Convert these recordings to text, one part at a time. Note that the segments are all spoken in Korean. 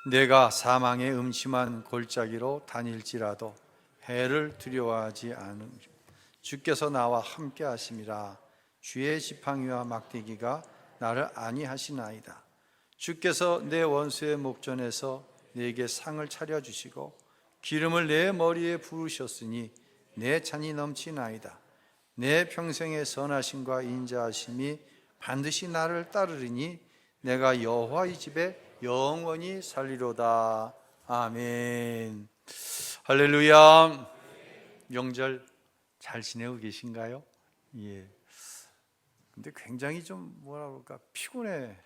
내가 사망의 음침한 골짜기로 다닐지라도 해를 두려워하지 않음. 주께서 나와 함께 하심이라. 주의 지팡이와 막대기가 나를 안위하시나이다. 주께서 내 원수의 목전에서 내게 상을 차려주시고 기름을 내 머리에 부으셨으니 내 잔이 넘치나이다. 내 평생의 선하심과 인자하심이 반드시 나를 따르리니 내가 여호와의 집에 영원히 살리로다. 아멘. 할렐루야. 명절 잘 지내고 계신가요? 예. 근데 굉장히 좀 뭐라 그럴까 피곤해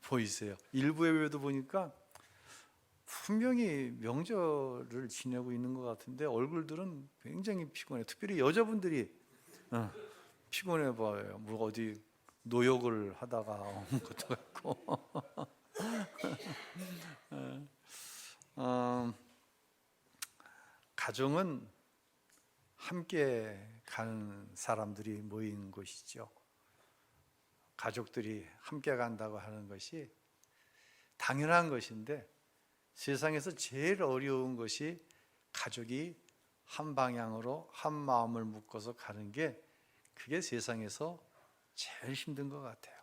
보이세요. 일부 예배도 보니까 분명히 명절을 지내고 있는 것 같은데 얼굴들은 굉장히 피곤해. 특별히 여자분들이 피곤해 보여요. 뭐 어디 노역을 하다가 온 것도 같고. 가정은 함께 가는 사람들이 모인 곳이죠. 가족들이 함께 간다고 하는 것이 당연한 것인데 세상에서 제일 어려운 것이 가족이 한 방향으로 한 마음을 묶어서 가는 게 그게 세상에서 제일 힘든 것 같아요.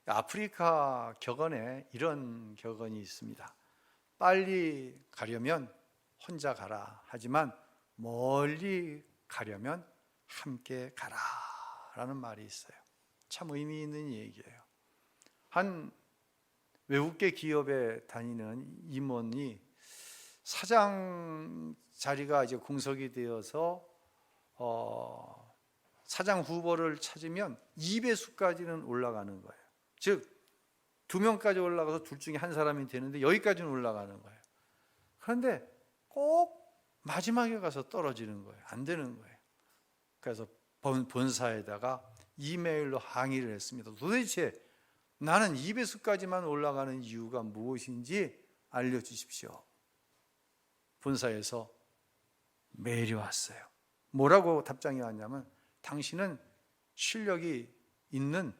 아프리카 격언에 이런 격언이 있습니다. 빨리 가려면 혼자 가라. 하지만 멀리 가려면 함께 가라 라는 말이 있어요. 참 의미 있는 얘기예요. 한 외국계 기업에 다니는 임원이 사장 자리가 이제 공석이 되어서 사장 후보를 찾으면 2배수까지는 올라가는 거예요. 즉 2명까지 올라가서 둘 중에 한 사람이 되는데 여기까지는 올라가는 거예요. 그런데 꼭 마지막에 가서 떨어지는 거예요. 안 되는 거예요. 그래서 본사에다가 이메일로 항의를 했습니다. 도대체 나는 2배수까지만 올라가는 이유가 무엇인지 알려주십시오. 본사에서 메일이 왔어요. 뭐라고 답장이 왔냐면 당신은 실력이 있는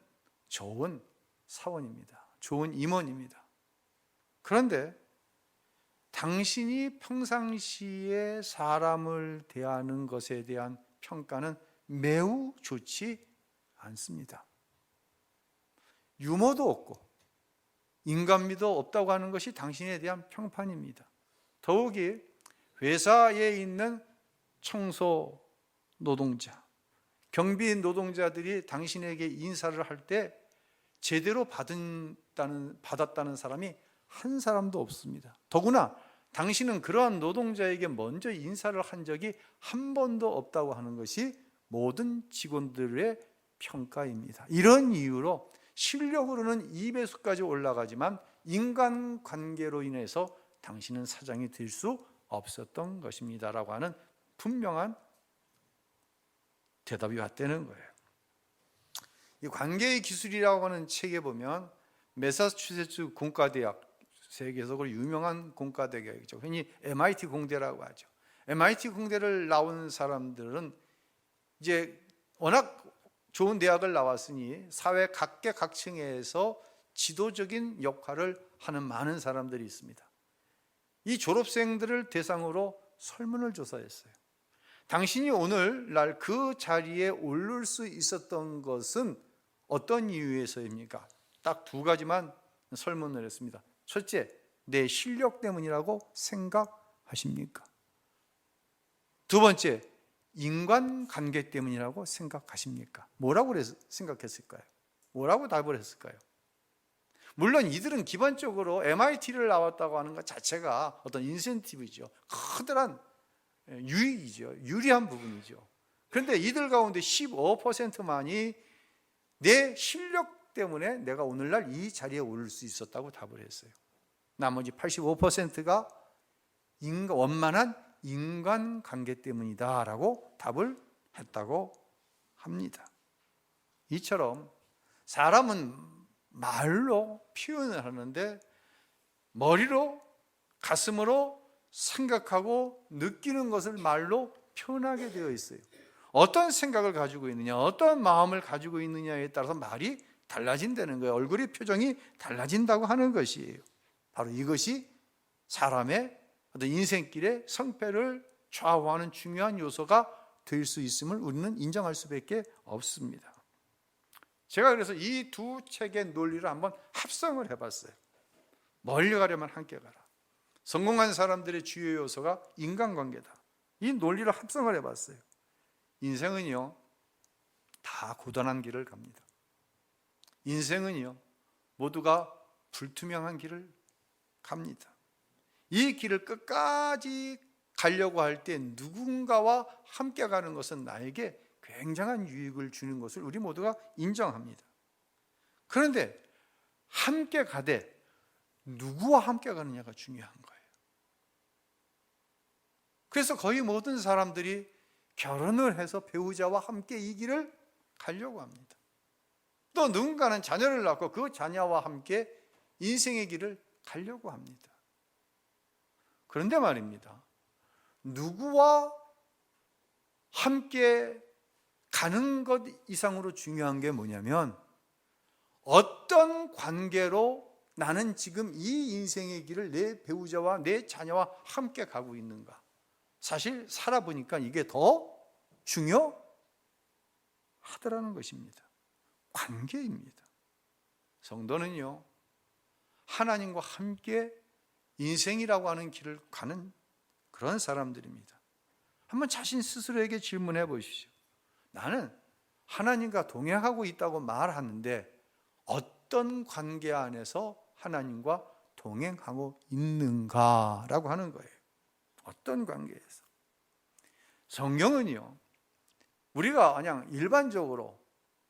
좋은 사원입니다. 좋은 임원입니다. 그런데 당신이 평상시에 사람을 대하는 것에 대한 평가는 매우 좋지 않습니다. 유머도 없고 인간미도 없다고 하는 것이 당신에 대한 평판입니다. 더욱이 회사에 있는 청소 노동자, 경비 노동자들이 당신에게 인사를 할 때 제대로 받았다는 사람이 한 사람도 없습니다. 더구나 당신은 그러한 노동자에게 먼저 인사를 한 적이 한 번도 없다고 하는 것이 모든 직원들의 평가입니다. 이런 이유로 실력으로는 2배수까지 올라가지만 인간관계로 인해서 당신은 사장이 될 수 없었던 것입니다 라고 하는 분명한 대답이 왔다는 거예요. 이 관계의 기술이라고 하는 책에 보면 매사추세츠 공과대학, 세계에서 유명한 공과대학이죠. 흔히 MIT 공대라고 하죠. MIT 공대를 나온 사람들은 이제 워낙 좋은 대학을 나왔으니 사회 각계각층에서 지도적인 역할을 하는 많은 사람들이 있습니다. 이 졸업생들을 대상으로 설문을 조사했어요. 당신이 오늘날 그 자리에 오를 수 있었던 것은 어떤 이유에서입니까? 딱 2가지만 설문을 했습니다. 첫째, 내 실력 때문이라고 생각하십니까? 2번째, 인간관계 때문이라고 생각하십니까? 뭐라고 생각했을까요? 뭐라고 답을 했을까요? 물론 이들은 기본적으로 MIT를 나왔다고 하는 것 자체가 어떤 인센티브이죠. 커다란 유익이죠. 유리한 부분이죠. 그런데 이들 가운데 15%만이 내 실력 때문에 내가 오늘날 이 자리에 오를 수 있었다고 답을 했어요. 나머지 85%가 원만한 인간관계 때문이다 라고 답을 했다고 합니다. 이처럼 사람은 말로 표현을 하는데 머리로 가슴으로 생각하고 느끼는 것을 말로 표현하게 되어 있어요. 어떤 생각을 가지고 있느냐, 어떤 마음을 가지고 있느냐에 따라서 말이 달라진다는 거예요. 얼굴의 표정이 달라진다고 하는 것이에요. 바로 이것이 사람의 어떤 인생길의 성패를 좌우하는 중요한 요소가 될 수 있음을 우리는 인정할 수밖에 없습니다. 제가 그래서 이 두 책의 논리를 한번 합성을 해봤어요. 멀리 가려면 함께 가라. 성공한 사람들의 주요 요소가 인간관계다. 이 논리를 합성을 해봤어요. 인생은요, 다 고단한 길을 갑니다. 인생은요, 모두가 불투명한 길을 갑니다. 이 길을 끝까지 가려고 할 때 누군가와 함께 가는 것은 나에게 굉장한 유익을 주는 것을 우리 모두가 인정합니다. 그런데 함께 가되 누구와 함께 가느냐가 중요한 거예요. 그래서 거의 모든 사람들이 결혼을 해서 배우자와 함께 이 길을 가려고 합니다. 또 누군가는 자녀를 낳고 그 자녀와 함께 인생의 길을 가려고 합니다. 그런데 말입니다, 누구와 함께 가는 것 이상으로 중요한 게 뭐냐면, 어떤 관계로 나는 지금 이 인생의 길을 내 배우자와 내 자녀와 함께 가고 있는가. 사실 살아보니까 이게 더 중요하더라는 것입니다. 관계입니다. 성도는요, 하나님과 함께 인생이라고 하는 길을 가는 그런 사람들입니다. 한번 자신 스스로에게 질문해 보십시오. 나는 하나님과 동행하고 있다고 말하는데 어떤 관계 안에서 하나님과 동행하고 있는가라고 하는 거예요. 어떤 관계에서. 성경은요, 우리가 그냥 일반적으로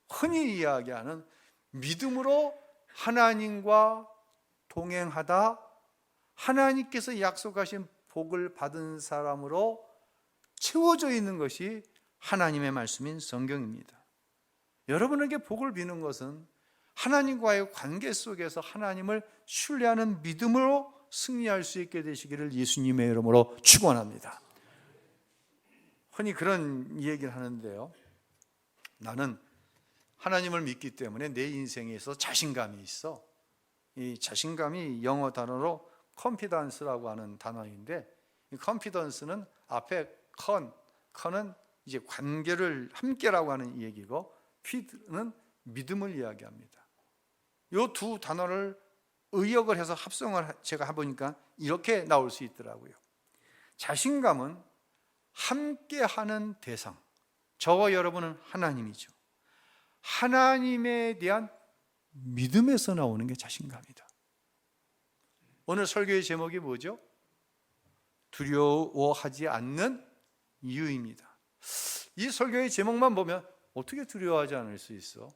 흔히 이야기하는 믿음으로 하나님과 동행하다 하나님께서 약속하신 복을 받은 사람으로 채워져 있는 것이 하나님의 말씀인 성경입니다. 여러분에게 복을 비는 것은 하나님과의 관계 속에서 하나님을 신뢰하는 믿음으로 승리할 수 있게 되시기를 예수님의 이름으로 축원합니다. 흔히 그런 얘기를 하는데요, 나는 하나님을 믿기 때문에 내 인생에 있어서 자신감이 있어. 이 자신감이 영어 단어로 confidence라고 하는 단어인데, 이 confidence는 앞에 con은 이제 관계를 함께라고 하는 얘기고, feed는 믿음을 이야기합니다. 이 두 단어를 의역을 해서 합성을 제가 해보니까 이렇게 나올 수 있더라고요. 자신감은 함께하는 대상, 저와 여러분은 하나님이죠. 하나님에 대한 믿음에서 나오는 게 자신감이다. 오늘 설교의 제목이 뭐죠? 두려워하지 않는 이유입니다. 이 설교의 제목만 보면 어떻게 두려워하지 않을 수 있어?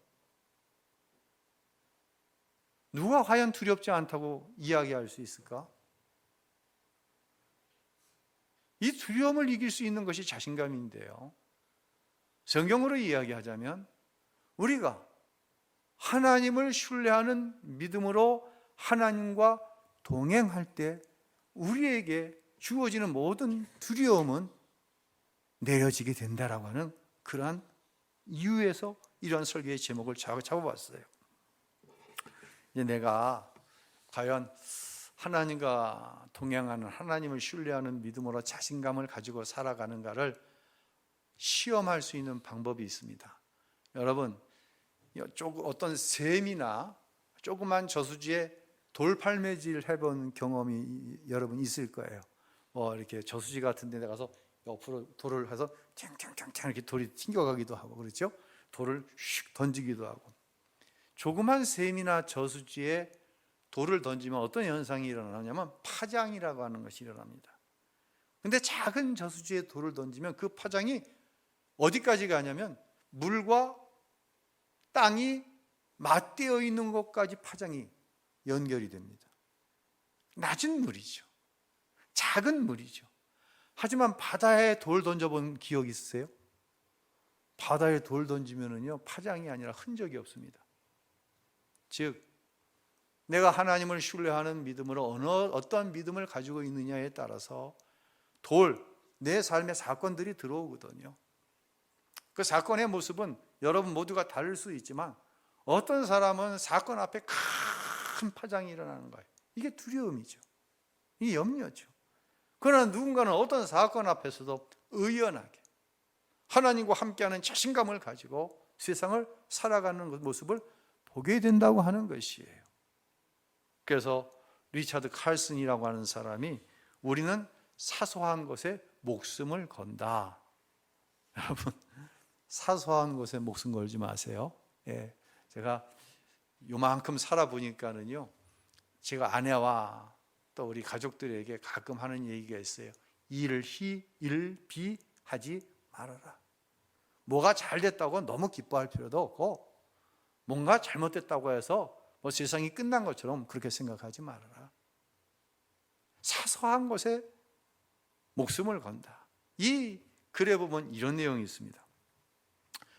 누가 과연 두렵지 않다고 이야기할 수 있을까? 이 두려움을 이길 수 있는 것이 자신감인데요, 성경으로 이야기하자면 우리가 하나님을 신뢰하는 믿음으로 하나님과 동행할 때 우리에게 주어지는 모든 두려움은 내려지게 된다라고 하는 그러한 이유에서 이런 설교의 제목을 잡아봤어요. 이제 내가 과연 하나님과 동행하는, 하나님을 신뢰하는 믿음으로 자신감을 가지고 살아가는가를 시험할 수 있는 방법이 있습니다. 여러분, 어떤 샘이나 조그만 저수지에 돌팔매질 해본 경험이 여러분 있을 거예요. 이렇게 저수지 같은 데 가서 옆으로 돌을 해서 탱탱탱탱 이렇게 돌이 튕겨가기도 하고, 그렇죠? 돌을 휙 던지기도 하고. 조그만 샘이나 저수지에 돌을 던지면 어떤 현상이 일어나냐면 파장이라고 하는 것이 일어납니다. 근데 작은 저수지에 돌을 던지면 그 파장이 어디까지 가냐면 물과 땅이 맞대어 있는 곳까지 파장이 연결이 됩니다. 낮은 물이죠. 작은 물이죠. 하지만 바다에 돌 던져본 기억 있으세요? 바다에 돌 던지면은요, 파장이 아니라 흔적이 없습니다. 즉, 내가 하나님을 신뢰하는 믿음으로 어떤 믿음을 가지고 있느냐에 따라서 내 삶의 사건들이 들어오거든요. 그 사건의 모습은 여러분 모두가 다를 수 있지만 어떤 사람은 사건 앞에 큰 파장이 일어나는 거예요. 이게 두려움이죠. 이게 염려죠. 그러나 누군가는 어떤 사건 앞에서도 의연하게 하나님과 함께하는 자신감을 가지고 세상을 살아가는 모습을 보게 된다고 하는 것이에요. 그래서 리차드 칼슨이라고 하는 사람이 우리는 사소한 것에 목숨을 건다. 여러분, 사소한 것에 목숨 걸지 마세요. 예, 제가 요만큼 살아보니까는요, 제가 아내와 또 우리 가족들에게 가끔 하는 얘기가 있어요. 일비하지 말아라. 뭐가 잘 됐다고 너무 기뻐할 필요도 없고, 뭔가 잘못됐다고 해서 뭐 세상이 끝난 것처럼 그렇게 생각하지 말아라. 사소한 것에 목숨을 건다. 이 글에 보면 이런 내용이 있습니다.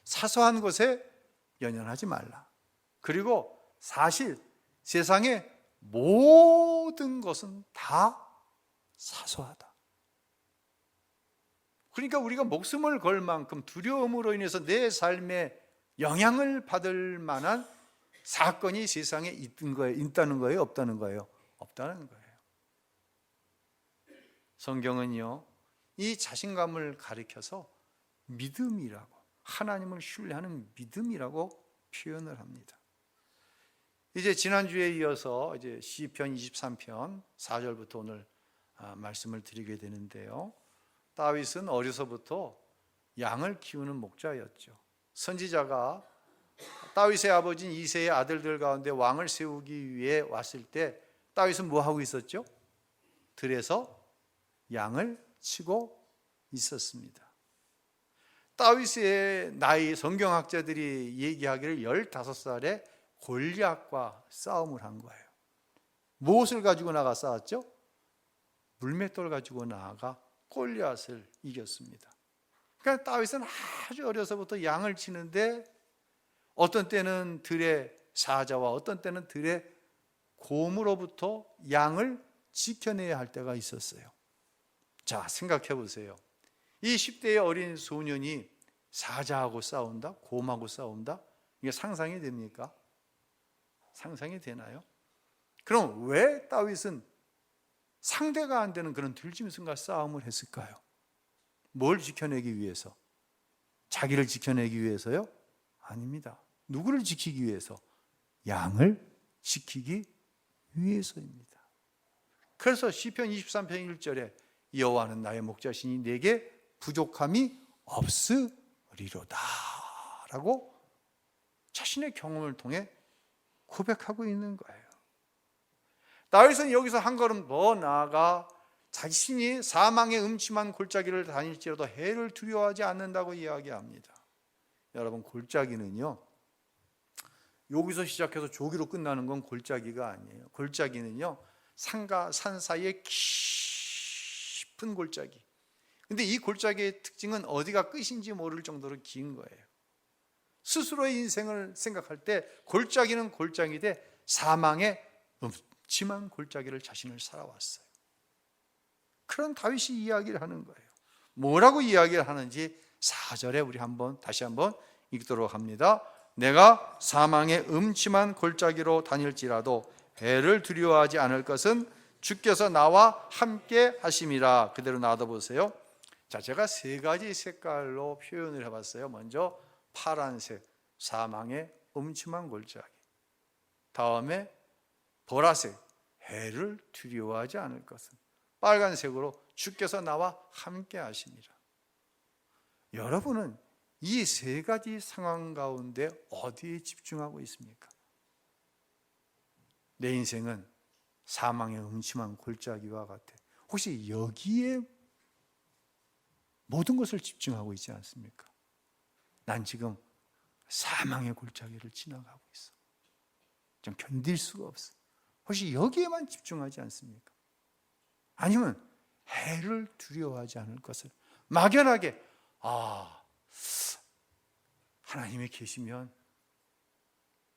사소한 것에 연연하지 말라. 그리고 사실 세상의 모든 것은 다 사소하다. 그러니까 우리가 목숨을 걸 만큼 두려움으로 인해서 내 삶에 영향을 받을 만한 사건이 세상에 있다는 거예요? 없다는 거예요? 없다는 거예요. 성경은요, 이 자신감을 가리켜서 믿음이라고, 하나님을 신뢰하는 믿음이라고 표현을 합니다. 이제 지난주에 이어서 이제 시편 23편 4절부터 오늘 말씀을 드리게 되는데요. 다윗은 어려서부터 양을 키우는 목자였죠. 선지자가 다윗의 아버지인 이새의 아들들 가운데 왕을 세우기 위해 왔을 때 다윗은 뭐 하고 있었죠? 들에서 양을 치고 있었습니다. 다윗의 나이, 성경학자들이 얘기하기를 15살에 골리앗과 싸움을 한 거예요. 무엇을 가지고 나가 싸웠죠? 물맷돌 가지고 나아가 골리앗을 이겼습니다. 그러니까 다윗은 아주 어려서부터 양을 치는데 어떤 때는 들의 사자와 어떤 때는 들의 곰으로부터 양을 지켜내야 할 때가 있었어요. 자, 생각해 보세요. 이 10대의 어린 소년이 사자하고 싸운다? 곰하고 싸운다? 이게 상상이 됩니까? 상상이 되나요? 그럼 왜 다윗은 상대가 안 되는 그런 들짐승과 싸움을 했을까요? 뭘 지켜내기 위해서? 자기를 지켜내기 위해서요? 아닙니다. 누구를 지키기 위해서? 양을 지키기 위해서입니다. 그래서 시편 23편 1절에 여호와는 나의 목자시니 내게 부족함이 없으리로다 라고 자신의 경험을 통해 고백하고 있는 거예요. 다윗은 여기서 한 걸음 더 나아가 자신이 사망의 음침한 골짜기를 다닐지라도 해를 두려워하지 않는다고 이야기합니다. 여러분, 골짜기는요, 여기서 시작해서 저기로 끝나는 건 골짜기가 아니에요. 골짜기는요, 산과 산 사이에 깊은 골짜기. 근데 이 골짜기의 특징은 어디가 끝인지 모를 정도로 긴 거예요. 스스로의 인생을 생각할 때 골짜기는 골짜기인데 사망의 음침한 골짜기를 자신을 살아왔어요. 그런 다윗이 이야기를 하는 거예요. 뭐라고 이야기를 하는지 4절에 우리 다시 한번 읽도록 합니다. 내가 사망의 음침한 골짜기로 다닐지라도 해를 두려워하지 않을 것은 주께서 나와 함께 하심이라. 그대로 놔둬보세요. 자, 제가 3가지 색깔로 표현을 해봤어요. 먼저 파란색, 사망의 음침한 골짜기. 다음에 보라색, 해를 두려워하지 않을 것은. 빨간색으로 주께서 나와 함께 하심이라. 여러분은 이 3가지 상황 가운데 어디에 집중하고 있습니까? 내 인생은 사망의 음침한 골짜기와 같아. 혹시 여기에 모든 것을 집중하고 있지 않습니까? 난 지금 사망의 골짜기를 지나가고 있어. 좀 견딜 수가 없어. 혹시 여기에만 집중하지 않습니까? 아니면 해를 두려워하지 않을 것을 막연하게 하나님이 계시면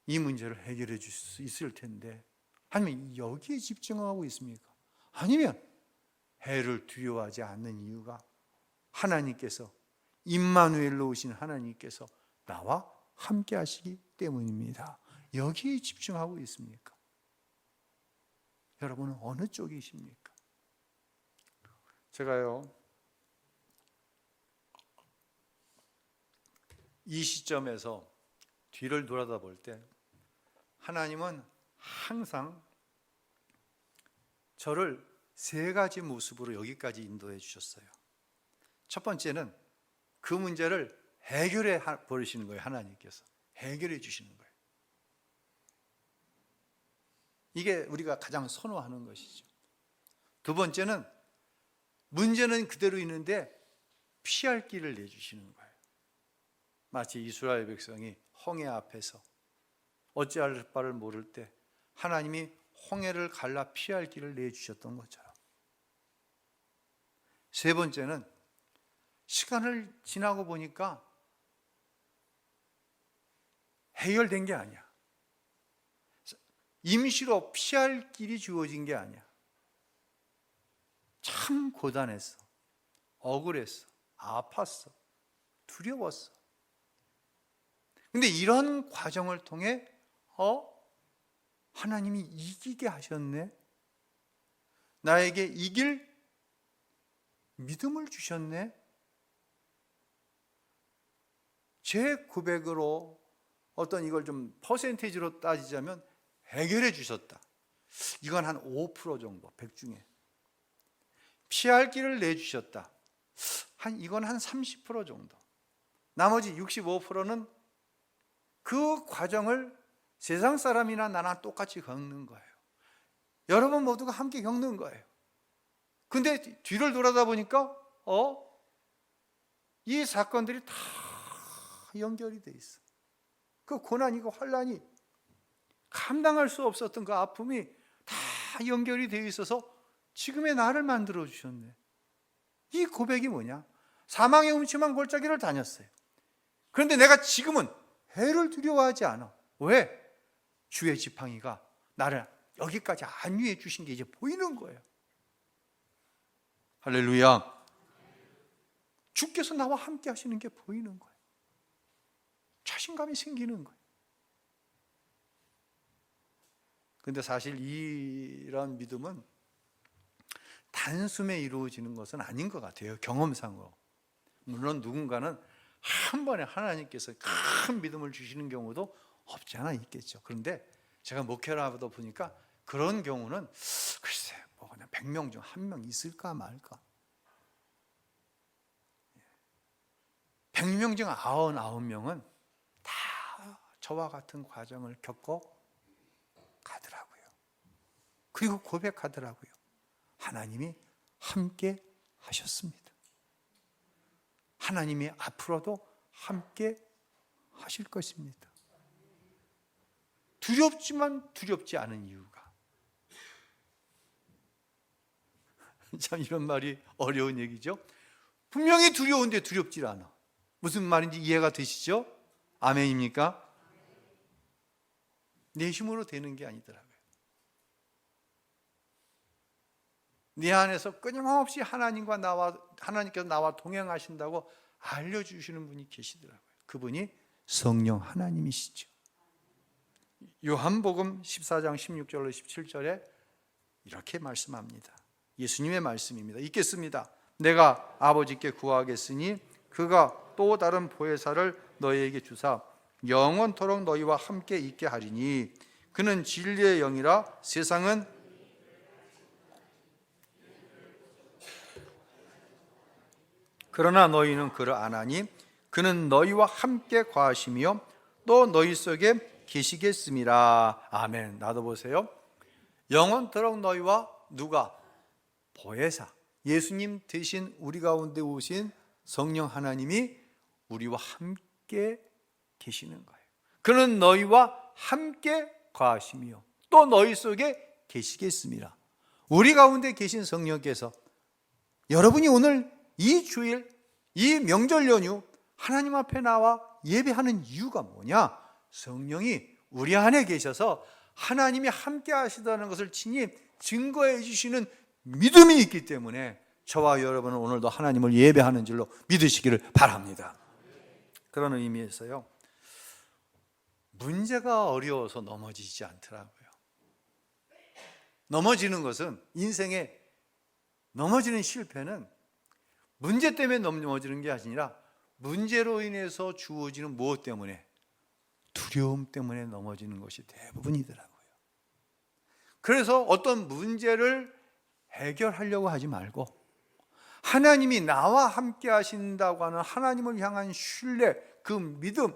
이 문제를 해결해 줄 수 있을 텐데, 아니면 여기에 집중하고 있습니까? 아니면 해를 두려워하지 않는 이유가 하나님께서, 임마누엘로 오신 하나님께서 나와 함께 하시기 때문입니다. 여기에 집중하고 있습니까? 여러분은 어느 쪽이십니까? 제가요, 이 시점에서 뒤를 돌아다 볼 때 하나님은 항상 저를 세 가지 모습으로 여기까지 인도해 주셨어요. 첫 번째는 그 문제를 해결해 버리시는 거예요. 하나님께서 해결해 주시는 거예요. 이게 우리가 가장 선호하는 것이죠. 두 번째는 문제는 그대로 있는데 피할 길을 내주시는 거예요. 마치 이스라엘 백성이 홍해 앞에서 어찌할 바를 모를 때 하나님이 홍해를 갈라 피할 길을 내주셨던 것처럼, 세 번째는 시간을 지나고 보니까 해결된 게 아니야. 임시로 피할 길이 주어진 게 아니야. 참 고단했어, 억울했어, 아팠어, 두려웠어. 근데 이런 과정을 통해 하나님이 이기게 하셨네. 나에게 이길 믿음을 주셨네. 제 고백으로 어떤 이걸 좀 퍼센테이지로 따지자면 해결해 주셨다. 이건 한 5% 정도, 100 중에. 피할 길을 내주셨다. 이건 한 30% 정도. 나머지 65%는 그 과정을 세상 사람이나 나나 똑같이 겪는 거예요. 여러분 모두가 함께 겪는 거예요. 근데 뒤를 돌아다 보니까 이 사건들이 다 연결이 돼 있어. 그 고난이고 환난이 감당할 수 없었던 그 아픔이 다 연결이 되어 있어서 지금의 나를 만들어 주셨네. 이 고백이 뭐냐? 사망의 음침한 골짜기를 다녔어요. 그런데 내가 지금은 해를 두려워하지 않아. 왜? 주의 지팡이가 나를 여기까지 안위해 주신 게 이제 보이는 거예요. 할렐루야. 주께서 나와 함께 하시는 게 보이는 거예요. 자신감이 생기는 거예요. 근데 사실 이런 믿음은 단숨에 이루어지는 것은 아닌 것 같아요. 경험상으로. 물론 누군가는 한 번에 하나님께서 큰 믿음을 주시는 경우도 없지 않아 있겠죠. 그런데 제가 목회를 하다 보니까 그런 경우는 글쎄 뭐 그냥 100명 중 1명 있을까 말까. 100명 중 99명은 다 저와 같은 과정을 겪고 가더라고요. 그리고 고백하더라고요. 하나님이 함께 하셨습니다. 하나님이 앞으로도 함께 하실 것입니다. 두렵지만 두렵지 않은 이유가, 참 이런 말이 어려운 얘기죠. 분명히 두려운데 두렵지 않아. 무슨 말인지 이해가 되시죠? 아멘입니까? 내 힘으로 되는 게 아니더라고요. 네 안에서 끊임없이 하나님께서 나와 동행하신다고 알려주시는 분이 계시더라고요. 그분이 성령 하나님이시죠. 요한복음 14장 16절로 17절에 이렇게 말씀합니다. 예수님의 말씀입니다. 읽겠습니다. 내가 아버지께 구하겠으니 그가 또 다른 보혜사를 너희에게 주사 영원토록 너희와 함께 있게 하리니 그는 진리의 영이라 세상은 그러나 너희는 그를 아나니 그는 너희와 함께 거하시며 또 너희 속에 계시겠음이라. 아멘. 나도 보세요. 영원토록 너희와 누가? 보혜사, 예수님 대신 우리 가운데 오신 성령 하나님이 우리와 함께 계시는 거예요. 그는 너희와 함께 거하시며 또 너희 속에 계시겠습니다. 우리 가운데 계신 성령께서 여러분이 오늘 이 주일, 이 명절 연휴 하나님 앞에 나와 예배하는 이유가 뭐냐? 성령이 우리 안에 계셔서 하나님이 함께 하시다는 것을 친히 증거해 주시는 믿음이 있기 때문에 저와 여러분은 오늘도 하나님을 예배하는 줄로 믿으시기를 바랍니다. 그런 의미에서요, 문제가 어려워서 넘어지지 않더라고요. 넘어지는 것은, 인생의 넘어지는 실패는 문제 때문에 넘어지는 게 아니라 문제로 인해서 주어지는 무엇 때문에? 두려움 때문에 넘어지는 것이 대부분이더라고요. 그래서 어떤 문제를 해결하려고 하지 말고 하나님이 나와 함께 하신다고 하는 하나님을 향한 신뢰, 그 믿음,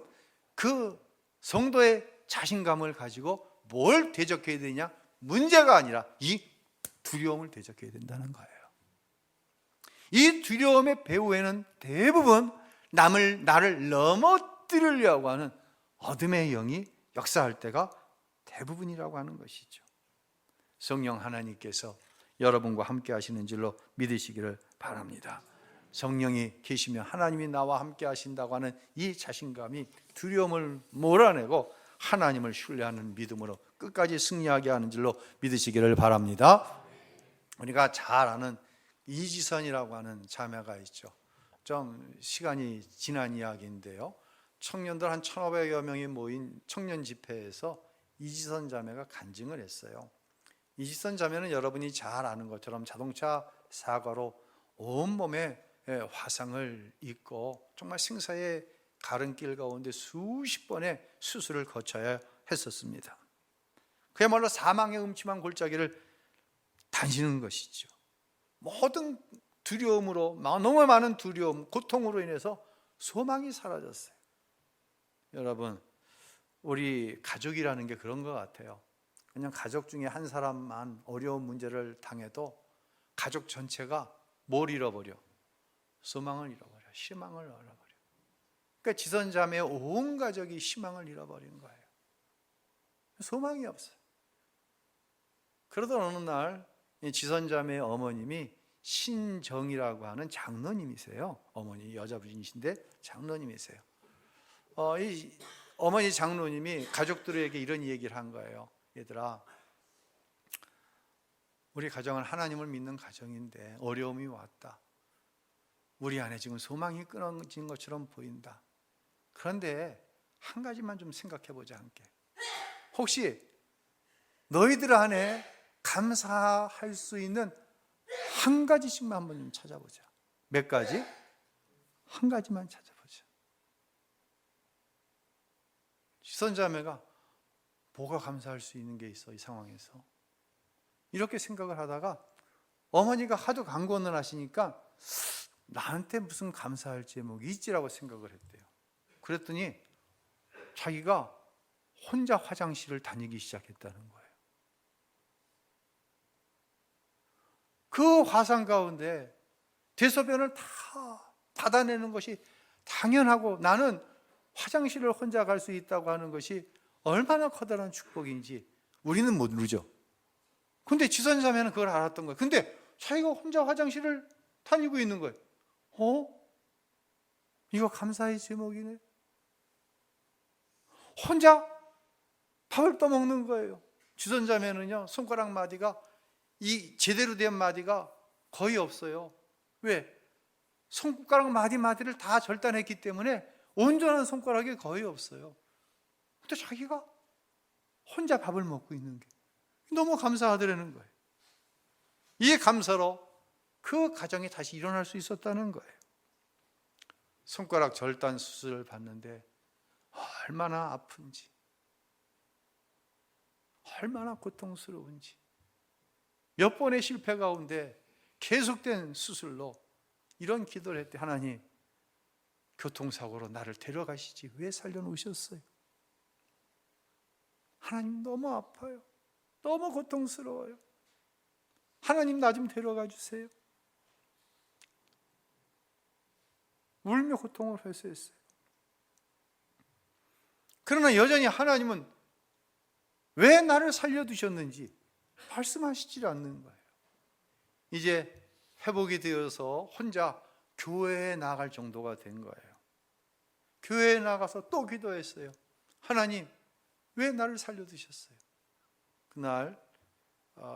그 성도의 자신감을 가지고 뭘 대적해야 되냐? 문제가 아니라 이 두려움을 대적해야 된다는 거예요. 이 두려움의 배후에는 대부분 나를 넘어뜨리려고 하는 어둠의 영이 역사할 때가 대부분이라고 하는 것이죠. 성령 하나님께서 여러분과 함께 하시는 줄로 믿으시기를 바랍니다. 성령이 계시면 하나님이 나와 함께 하신다고 하는 이 자신감이 두려움을 몰아내고 하나님을 신뢰하는 믿음으로 끝까지 승리하게 하는 줄로 믿으시기를 바랍니다. 우리가 잘 아는 이지선이라고 하는 자매가 있죠. 좀 시간이 지난 이야기인데요, 청년들 한 1,500여 명이 모인 청년 집회에서 이지선 자매가 간증을 했어요. 이지선 자매는 여러분이 잘 아는 것처럼 자동차 사고로 온몸에 화상을 입고 정말 생사의 가른길 가운데 수십 번의 수술을 거쳐야 했었습니다. 그야말로 사망의 음침한 골짜기를 다니는 것이죠. 모든 두려움으로, 너무 많은 두려움, 고통으로 인해서 소망이 사라졌어요. 여러분, 우리 가족이라는 게 그런 것 같아요. 그냥 가족 중에 한 사람만 어려운 문제를 당해도 가족 전체가 뭘 잃어버려? 소망을 잃어버려, 희망을 잃어버려. 그러니까 지선자매의 온 가족이 희망을 잃어버린 거예요. 소망이 없어요. 그러던 어느 날 지선자매의 어머님이 신정이라고 하는 장로님이세요. 어머니 여자분이신데 장로님이세요. 이 어머니 장로님이 가족들에게 이런 얘기를 한 거예요. 얘들아, 우리 가정은 하나님을 믿는 가정인데 어려움이 왔다. 우리 안에 지금 소망이 끊어진 것처럼 보인다. 그런데 한 가지만 좀 생각해 보자, 함께. 혹시 너희들 안에 감사할 수 있는 한 가지씩만 한번 좀 찾아보자. 몇 가지? 한 가지만 찾아보자. 지선자매가 뭐가 감사할 수 있는 게 있어, 이 상황에서? 이렇게 생각을 하다가 어머니가 하도 강권을 하시니까 나한테 무슨 감사할 제목이 있지라고 생각을 했대요. 그랬더니 자기가 혼자 화장실을 다니기 시작했다는 거예요. 그 화상 가운데 대소변을 다 받아내는 것이 당연하고, 나는 화장실을 혼자 갈 수 있다고 하는 것이 얼마나 커다란 축복인지 우리는 모르죠. 근데 지선자매는 그걸 알았던 거예요. 근데 자기가 혼자 화장실을 다니고 있는 거예요. 이거 감사의 제목이네. 혼자 밥을 떠먹는 거예요. 지선자매는요, 손가락 마디가, 이 제대로 된 마디가 거의 없어요. 왜? 손가락 마디를 다 절단했기 때문에 온전한 손가락이 거의 없어요. 근데 자기가 혼자 밥을 먹고 있는 게 너무 감사하더라는 거예요. 이 감사로 그 가정이 다시 일어날 수 있었다는 거예요. 손가락 절단 수술을 받는데 얼마나 아픈지, 얼마나 고통스러운지, 몇 번의 실패 가운데 계속된 수술로 이런 기도를 했대. 하나님, 교통사고로 나를 데려가시지 왜 살려놓으셨어요? 하나님, 너무 아파요. 너무 고통스러워요. 하나님, 나 좀 데려가 주세요. 울며 고통을 회수했어요. 그러나 여전히 하나님은 왜 나를 살려두셨는지 말씀하시질 않는 거예요. 이제 회복이 되어서 혼자 교회에 나갈 정도가 된 거예요. 교회에 나가서 또 기도했어요. 하나님, 왜 나를 살려두셨어요? 그날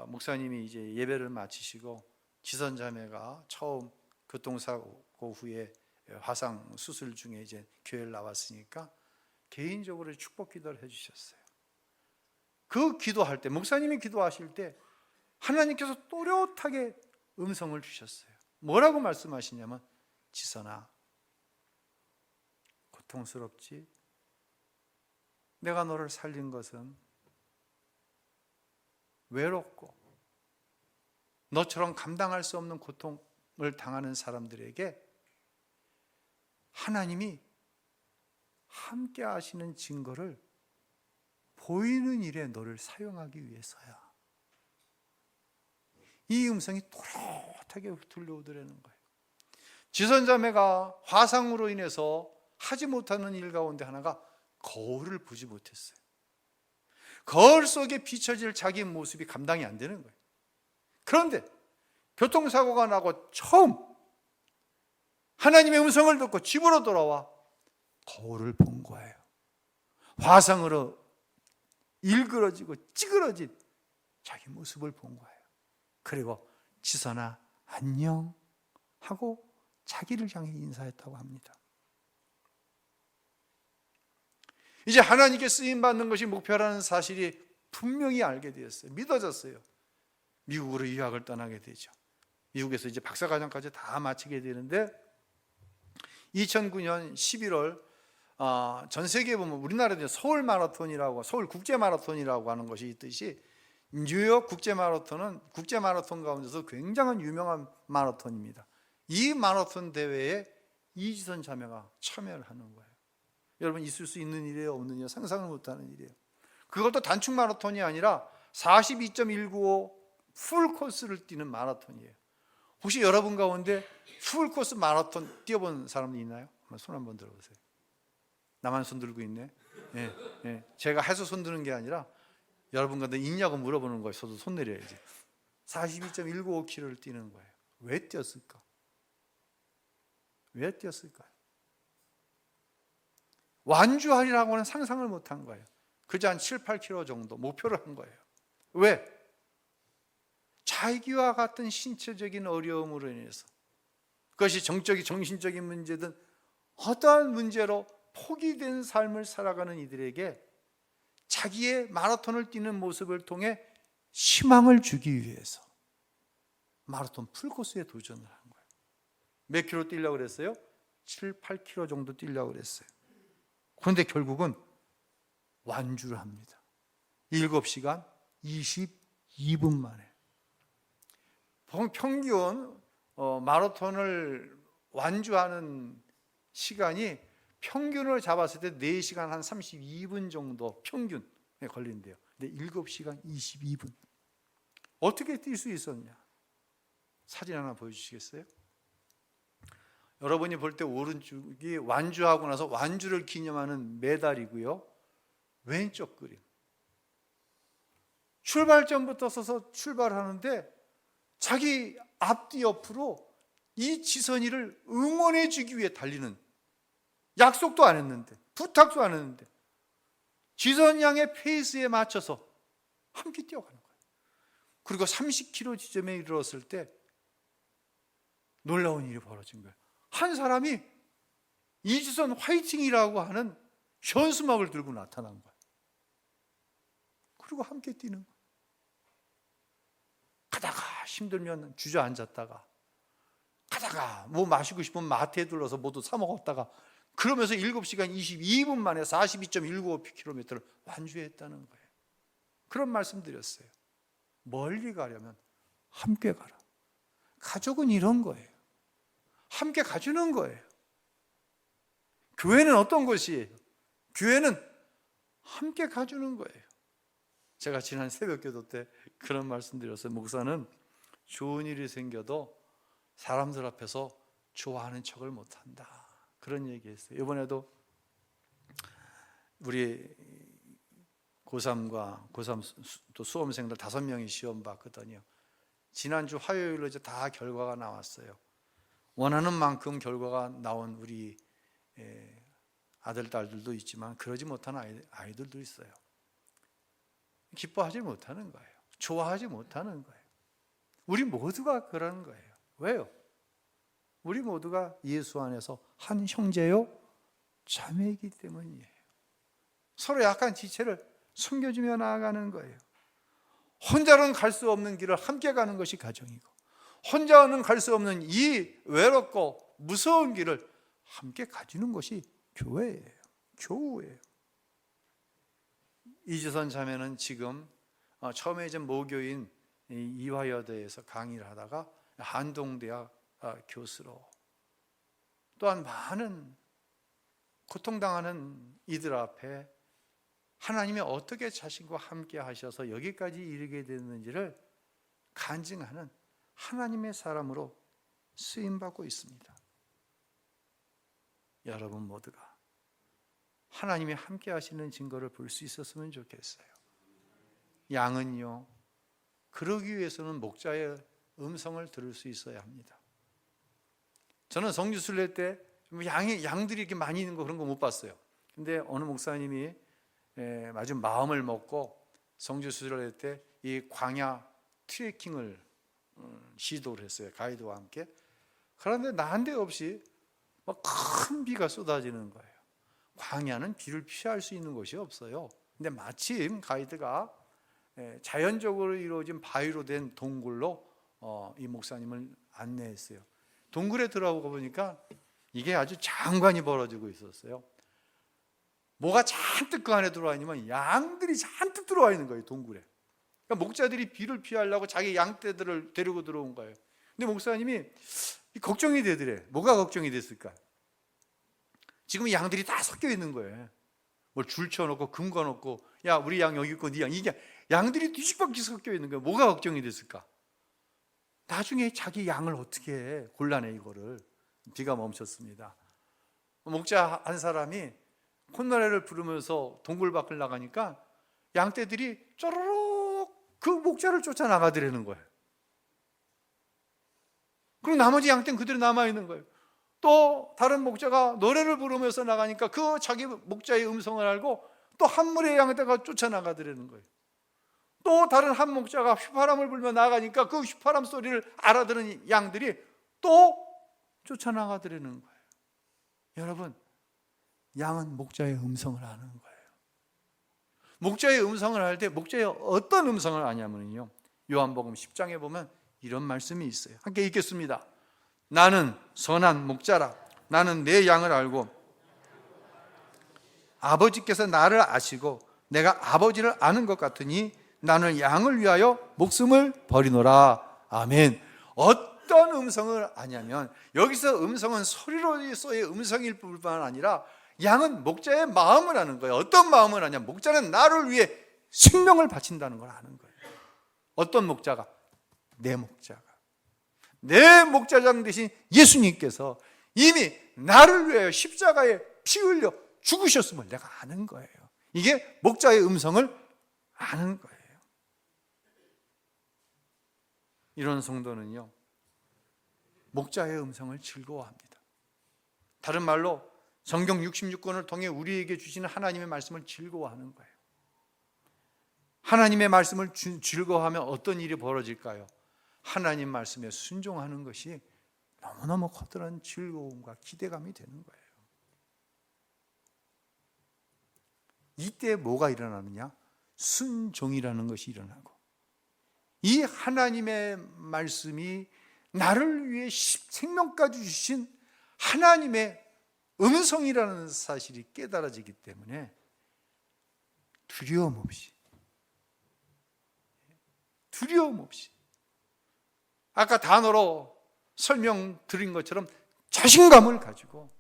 목사님이 이제 예배를 마치시고 지선자매가 처음 교통사고 후에 화상 수술 중에 이제 교회를 나왔으니까 개인적으로 축복 기도를 해주셨어요. 그 기도할 때, 목사님이 기도하실 때 하나님께서 또렷하게 음성을 주셨어요. 뭐라고 말씀하시냐면, 지선아, 고통스럽지? 내가 너를 살린 것은 외롭고 너처럼 감당할 수 없는 고통을 당하는 사람들에게 하나님이 함께 하시는 증거를 보이는 일에 너를 사용하기 위해서야. 이 음성이 또렷하게 들려오더라는 거예요. 지선자매가 화상으로 인해서 하지 못하는 일 가운데 하나가 거울을 보지 못했어요. 거울 속에 비춰질 자기 모습이 감당이 안 되는 거예요. 그런데 교통사고가 나고 처음 하나님의 음성을 듣고 집으로 돌아와 거울을 본 거예요. 화상으로 일그러지고 찌그러진 자기 모습을 본 거예요. 그리고 지선아 안녕 하고 자기를 향해 인사했다고 합니다. 이제 하나님께 쓰임받는 것이 목표라는 사실이 분명히 알게 되었어요. 믿어졌어요. 미국으로 유학을 떠나게 되죠. 미국에서 이제 박사과정까지 다 마치게 되는데 2009년 11월 전 세계에 보면 우리나라에 서울 마라톤이라고 서울 국제 마라톤이라고 하는 것이 있듯이 뉴욕 국제 마라톤은 국제 마라톤 가운데서 굉장한 유명한 마라톤입니다. 이 마라톤 대회에 이지선 자매가 참여를 하는 거예요. 여러분, 있을 수 있는 일이에요, 없는 일이에요? 상상을 못하는 일이에요. 그것도 단축 마라톤이 아니라 42.195 풀코스를 뛰는 마라톤이에요. 혹시 여러분 가운데 풀코스 마라톤 뛰어본 사람이 있나요? 손 한번 들어보세요. 나만 손 들고 있네. 제가 해서 손 드는 게 아니라 여러분 가운데 있냐고 물어보는 거예요. 저도 손 내려야지. 42.195km를 뛰는 거예요. 왜 뛰었을까? 왜 뛰었을까요? 완주하리라고는 상상을 못한 거예요. 그저 한 7, 8km 정도 목표를 한 거예요. 왜? 자기와 같은 신체적인 어려움으로 인해서, 그것이 정적인 정신적인 문제든 어떠한 문제로 포기된 삶을 살아가는 이들에게 자기의 마라톤을 뛰는 모습을 통해 희망을 주기 위해서 마라톤 풀코스에 도전을 한 거예요. 몇 킬로 뛰려고 그랬어요? 7, 8km 정도 뛰려고 그랬어요. 그런데 결국은 완주를 합니다. 7시간 22분 만에. 평균 마라톤을 완주하는 시간이 평균을 잡았을 때 4시간 한 32분 정도 평균에 걸린대요. 근데 7시간 22분. 어떻게 뛸 수 있었냐? 사진 하나 보여주시겠어요? 여러분이 볼 때 오른쪽이 완주하고 나서 완주를 기념하는 메달이고요. 왼쪽 그림. 출발점부터 서서 출발하는데 자기 앞뒤 옆으로 이 지선이를 응원해 주기 위해 달리는, 약속도 안 했는데, 부탁도 안 했는데 지선 양의 페이스에 맞춰서 함께 뛰어가는 거예요. 그리고 30km 지점에 이르렀을 때 놀라운 일이 벌어진 거예요. 한 사람이 이지선 화이팅이라고 하는 현수막을 들고 나타난 거예요. 그리고 함께 뛰는 거예요. 가다가 힘들면 주저앉았다가, 가다가 뭐 마시고 싶으면 마트에 들러서 모두 사 먹었다가, 그러면서 7시간 22분 만에 42.195km를 완주했다는 거예요. 그런 말씀 드렸어요. 멀리 가려면 함께 가라. 가족은 이런 거예요. 함께 가주는 거예요. 교회는 어떤 것이에요? 교회는 함께 가주는 거예요. 제가 지난 새벽기도 때 그런 말씀 드렸어요. 목사는 좋은 일이 생겨도 사람들 앞에서 좋아하는 척을 못한다, 그런 얘기했어요. 이번에도 우리 고3과 고3 또 수험생들 5명이 시험 봤거든요. 지난주 화요일로 이제 다 결과가 나왔어요. 원하는 만큼 결과가 나온 우리 아들, 딸들도 있지만 그러지 못한 아이들도 있어요. 기뻐하지 못하는 거예요. 좋아하지 못하는 거예요. 우리 모두가 그러는 거예요. 왜요? 우리 모두가 예수 안에서 한 형제요 자매이기 때문이에요. 서로 약한 지체를 숨겨주며 나아가는 거예요. 혼자는 갈 수 없는 길을 함께 가는 것이 가정이고, 혼자는 갈 수 없는 이 외롭고 무서운 길을 함께 가지는 것이 교회예요. 교우예요. 이주선 자매는 지금 처음에 이제 모교인 이화여대에서 강의를 하다가 한동대학 교수로, 또한 많은 고통당하는 이들 앞에 하나님이 어떻게 자신과 함께 하셔서 여기까지 이르게 됐는지를 간증하는 하나님의 사람으로 쓰임받고 있습니다. 여러분 모두가 하나님이 함께 하시는 증거를 볼 수 있었으면 좋겠어요. 양은요, 그러기 위해서는 목자의 음성을 들을 수 있어야 합니다. 저는 성주순례 때 양들이 이렇게 많이 있는 거 그런 거 못 봤어요. 근데 어느 목사님이 아주 마음을 먹고 성주순례 때 이 광야 트레킹을 시도를 했어요. 가이드와 함께. 그런데 난데없이 막 큰 비가 쏟아지는 거예요. 광야는 비를 피할 수 있는 곳이 없어요. 근데 마침 가이드가 자연적으로 이루어진 바위로 된 동굴로 이 목사님을 안내했어요. 동굴에 들어오고 보니까 이게 아주 장관이 벌어지고 있었어요. 뭐가 잔뜩 그 안에 들어와 있냐면 양들이 잔뜩 들어와 있는 거예요, 동굴에. 그러니까 목자들이 비를 피하려고 자기 양떼들을 데리고 들어온 거예요. 근데 목사님이 걱정이 되더래. 뭐가 걱정이 됐을까? 지금 양들이 다 섞여 있는 거예요. 뭘 줄 쳐놓고 금 거놓고, 야 우리 양 여기 있고 네 양, 이게 양들이 뒤집박히 섞여 있는 거예요. 뭐가 걱정이 됐을까? 나중에 자기 양을 어떻게 해? 곤란해 이거를. 비가 멈췄습니다. 목자 한 사람이 콧노래를 부르면서 동굴 밖을 나가니까 양떼들이 쪼르륵 그 목자를 쫓아나가더라는 거예요. 그리고 나머지 양떼는 그대로 남아있는 거예요. 또 다른 목자가 노래를 부르면서 나가니까 그 자기 목자의 음성을 알고 또 한 무리의 양떼가 쫓아나가더라는 거예요. 또 다른 한 목자가 휘파람을 불며 나가니까 그 휘파람 소리를 알아들은 양들이 또 쫓아나가더라는 거예요. 여러분, 양은 목자의 음성을 아는 거예요. 목자의 음성을 알 때 목자의 어떤 음성을 아냐면요, 요한복음 10장에 보면 이런 말씀이 있어요. 함께 읽겠습니다. 나는 선한 목자라. 나는 내 양을 알고 아버지께서 나를 아시고 내가 아버지를 아는 것 같으니 나는 양을 위하여 목숨을 버리노라. 아멘. 어떤 음성을 아냐면, 여기서 음성은 소리로서의 음성일 뿐만 아니라 양은 목자의 마음을 아는 거예요. 어떤 마음을 아냐? 목자는 나를 위해 생명을 바친다는 걸 아는 거예요. 어떤 목자가? 내 목자가. 내 목자장 되신 예수님께서 이미 나를 위하여 십자가에 피 흘려 죽으셨음을 내가 아는 거예요. 이게 목자의 음성을 아는 거예요. 이런 성도는요, 목자의 음성을 즐거워합니다. 다른 말로 성경 66권을 통해 우리에게 주시는 하나님의 말씀을 즐거워하는 거예요. 하나님의 말씀을 즐거워하면 어떤 일이 벌어질까요? 하나님 말씀에 순종하는 것이 너무너무 커다란 즐거움과 기대감이 되는 거예요. 이때 뭐가 일어나느냐? 순종이라는 것이 일어나고, 이 하나님의 말씀이 나를 위해 생명까지 주신 하나님의 음성이라는 사실이 깨달아지기 때문에 두려움 없이 아까 단어로 설명드린 것처럼 자신감을 가지고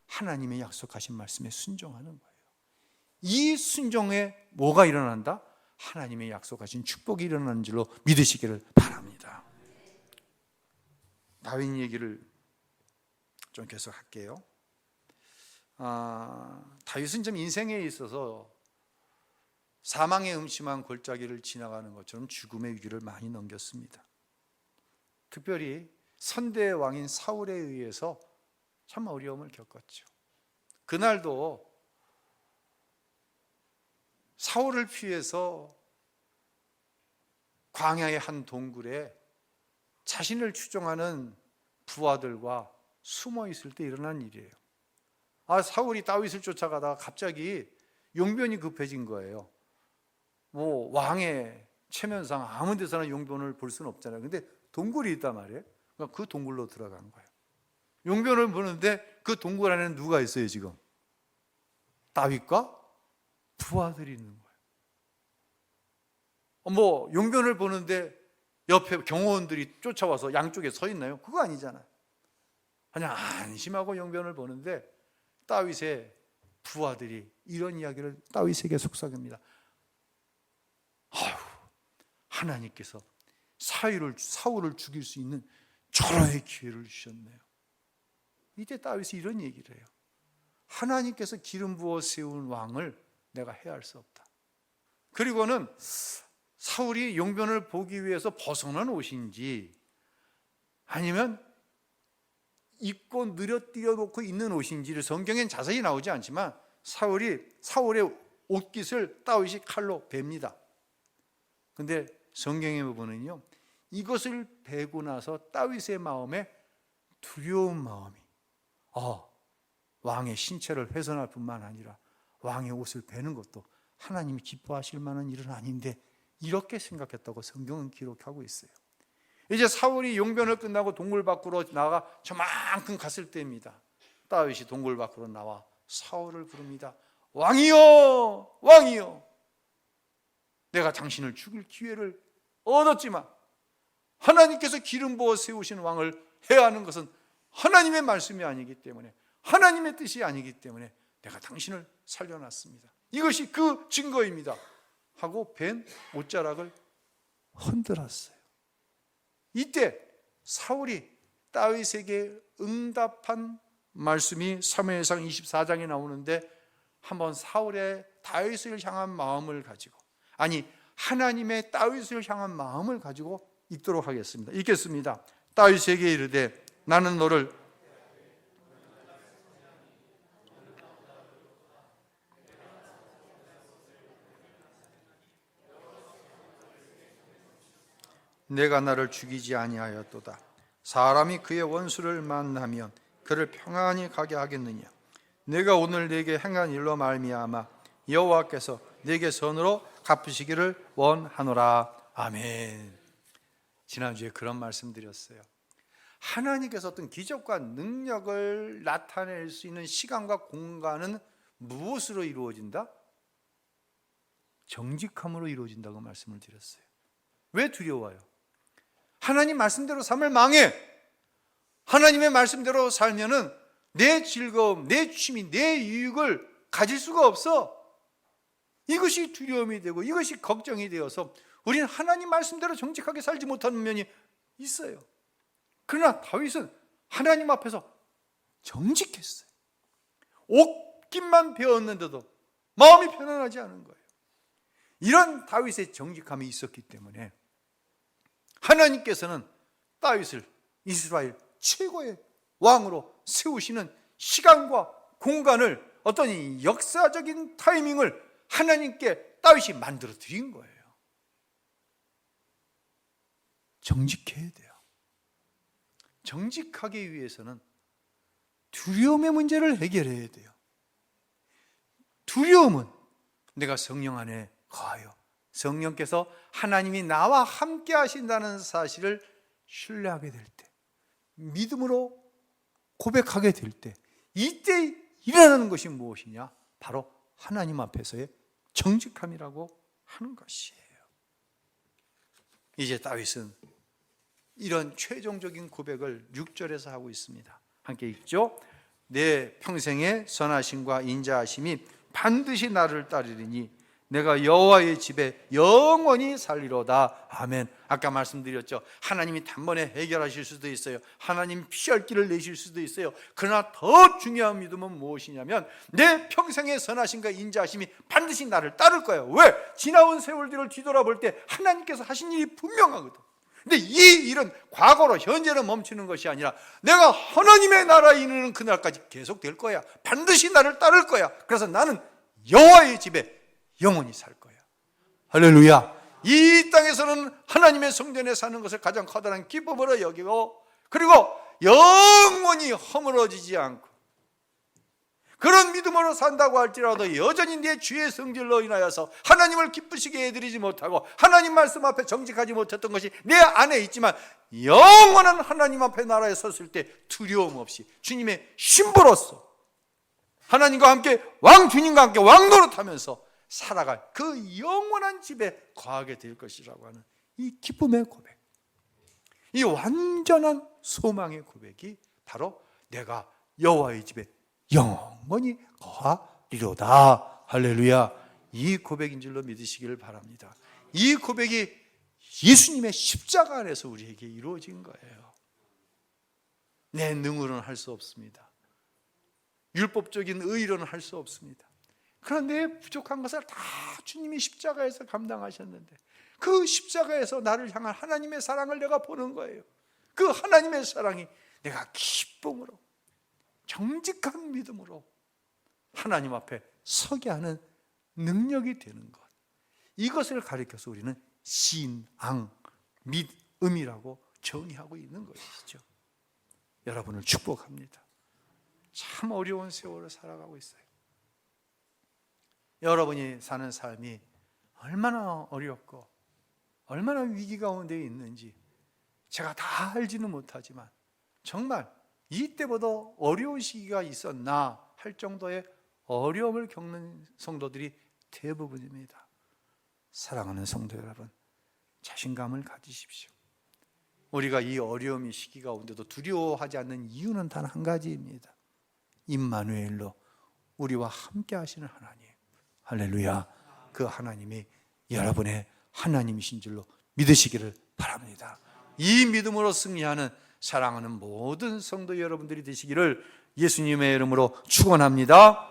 하나님의 약속하신 말씀에 순종하는 거예요. 이 순종에 뭐가 일어난다? 하나님의 약속하신 축복이 일어나는 줄로 믿으시기를 바랍니다. 다윗 얘기를 좀 계속 할게요. 다윗은 좀 인생에 있어서 사망의 음침한 골짜기를 지나가는 것처럼 죽음의 위기를 많이 넘겼습니다. 특별히 선대의 왕인 사울에 의해서 참 어려움을 겪었죠. 그날도 사울을 피해서 광야의 한 동굴에 자신을 추종하는 부하들과 숨어 있을 때 일어난 일이에요. 사울이 다윗을 쫓아가다가 갑자기 용변이 급해진 거예요. 왕의 체면상 아무 데서나 용변을 볼 수는 없잖아요. 근데 동굴이 있단 말이에요. 그러니까 그 동굴로 들어간 거예요. 용변을 보는데 그 동굴 안에는 누가 있어요 지금? 다윗과 부하들이 있는 거예요. 용변을 보는데 옆에 경호원들이 쫓아와서 양쪽에 서 있나요? 그거 아니잖아요. 그냥 안심하고 용변을 보는데 다윗의 부하들이 이런 이야기를 다윗에게 속삭입니다. 하나님께서 사울을 죽일 수 있는 절호의 기회를 주셨네요. 이때 다윗이 이런 얘기를 해요. 하나님께서 기름 부어 세운 왕을 내가 해할 수 없다. 그리고는 사울이 용변을 보기 위해서 벗어난 옷인지 아니면 입고 느려뜨려 놓고 있는 옷인지를 성경엔 자세히 나오지 않지만 사울의 옷깃을 다윗이 칼로 뱁니다. 근데 성경에 보면요, 이것을 베고 나서 다윗의 마음에 두려운 마음이 왕의 신체를 훼손할 뿐만 아니라 왕의 옷을 베는 것도 하나님이 기뻐하실 만한 일은 아닌데 이렇게 생각했다고 성경은 기록하고 있어요. 이제 사울이 용변을 끝나고 동굴 밖으로 나가 저만큼 갔을 때입니다. 다윗이 동굴 밖으로 나와 사울을 부릅니다. 왕이여, 왕이여, 내가 당신을 죽일 기회를 얻었지만 하나님께서 기름 부어 세우신 왕을 해야 하는 것은 하나님의 말씀이 아니기 때문에, 하나님의 뜻이 아니기 때문에 내가 당신을 살려놨습니다. 이것이 그 증거입니다 하고 벤 옷자락을 흔들었어요. 이때 사울이 다윗에게 응답한 말씀이 사무엘상 24장에 나오는데, 한번 사울의 다윗을 향한 마음을 가지고, 아니 하나님의 다윗을 향한 마음을 가지고 읽도록 하겠습니다. 읽겠습니다. 다윗에게 이르되 나는 너를 내가 나를 죽이지 아니하였도다. 사람이 그의 원수를 만나면 그를 평안히 가게 하겠느냐. 내가 오늘 네게 행한 일로 말미암아 여호와께서 네게 선으로 갚으시기를 원하노라. 아멘. 지난주에 그런 말씀 드렸어요. 하나님께서 어떤 기적과 능력을 나타낼 수 있는 시간과 공간은 무엇으로 이루어진다? 정직함으로 이루어진다고 말씀을 드렸어요. 왜 두려워요? 하나님 말씀대로 삶을 망해. 하나님의 말씀대로 살면은 내 즐거움, 내 취미, 내 유익을 가질 수가 없어. 이것이 두려움이 되고 이것이 걱정이 되어서 우리는 하나님 말씀대로 정직하게 살지 못하는 면이 있어요. 그러나 다윗은 하나님 앞에서 정직했어요. 옷깃만 베었는데도 마음이 편안하지 않은 거예요. 이런 다윗의 정직함이 있었기 때문에 하나님께서는 다윗을 이스라엘 최고의 왕으로 세우시는 시간과 공간을, 어떤 역사적인 타이밍을 하나님께 다윗이 만들어 드린 거예요. 정직해야 돼요. 정직하기 위해서는 두려움의 문제를 해결해야 돼요. 두려움은 내가 성령 안에 거하여 성령께서 하나님이 나와 함께 하신다는 사실을 신뢰하게 될 때, 믿음으로 고백하게 될 때, 이때 일어나는 것이 무엇이냐? 바로 하나님 앞에서의 정직함이라고 하는 것이에요. 이제 다윗은 이런 최종적인 고백을 6절에서 하고 있습니다. 함께 읽죠. 내 평생의 선하심과 인자하심이 반드시 나를 따르리니 내가 여호와의 집에 영원히 살리로다. 아멘. 아까 말씀드렸죠. 하나님이 단번에 해결하실 수도 있어요. 하나님 피할 길을 내실 수도 있어요. 그러나 더 중요한 믿음은 무엇이냐면 내 평생의 선하심과 인자하심이 반드시 나를 따를 거예요. 왜? 지나온 세월들을 뒤돌아볼 때 하나님께서 하신 일이 분명하거든. 근데 이 일은 과거로 현재로 멈추는 것이 아니라 내가 하나님의 나라에 이르는 그날까지 계속 될 거야. 반드시 나를 따를 거야. 그래서 나는 여호와의 집에 영원히 살 거야. 할렐루야. 이 땅에서는 하나님의 성전에 사는 것을 가장 커다란 기쁨으로 여기고, 그리고 영원히 허물어지지 않고, 그런 믿음으로 산다고 할지라도 여전히 내 죄의 성질로 인하여서 하나님을 기쁘시게 해드리지 못하고 하나님 말씀 앞에 정직하지 못했던 것이 내 안에 있지만, 영원한 하나님 앞에 나라에 섰을 때 두려움 없이 주님의 신부로서 하나님과 함께 주님과 함께 왕노릇하면서 살아갈 그 영원한 집에 거하게 될 것이라고 하는 이 기쁨의 고백, 이 완전한 소망의 고백이 바로 내가 여호와의 집에 영원히 거하리로다. 할렐루야. 이 고백인 줄로 믿으시기를 바랍니다. 이 고백이 예수님의 십자가 안에서 우리에게 이루어진 거예요. 내 능으로는 할 수 없습니다. 율법적인 의로는 할 수 없습니다. 그런데 부족한 것을 다 주님이 십자가에서 감당하셨는데, 그 십자가에서 나를 향한 하나님의 사랑을 내가 보는 거예요. 그 하나님의 사랑이 내가 기쁨으로, 정직한 믿음으로 하나님 앞에 서게 하는 능력이 되는 것, 이것을 가리켜서 우리는 신앙, 믿음이라고 정의하고 있는 것이죠. 여러분을 축복합니다. 참 어려운 세월을 살아가고 있어요. 여러분이 사는 삶이 얼마나 어렵고 얼마나 위기 가운데 있는지 제가 다 알지는 못하지만, 정말 이때보다 어려운 시기가 있었나 할 정도의 어려움을 겪는 성도들이 대부분입니다. 사랑하는 성도 여러분, 자신감을 가지십시오. 우리가 이 어려움의 시기 가운데도 두려워하지 않는 이유는 단 한 가지입니다. 임마누엘로 우리와 함께 하시는 하나님, 할렐루야. 그 하나님이 여러분의 하나님이신 줄로 믿으시기를 바랍니다. 이 믿음으로 승리하는 사랑하는 모든 성도 여러분들이 되시기를 예수님의 이름으로 축원합니다.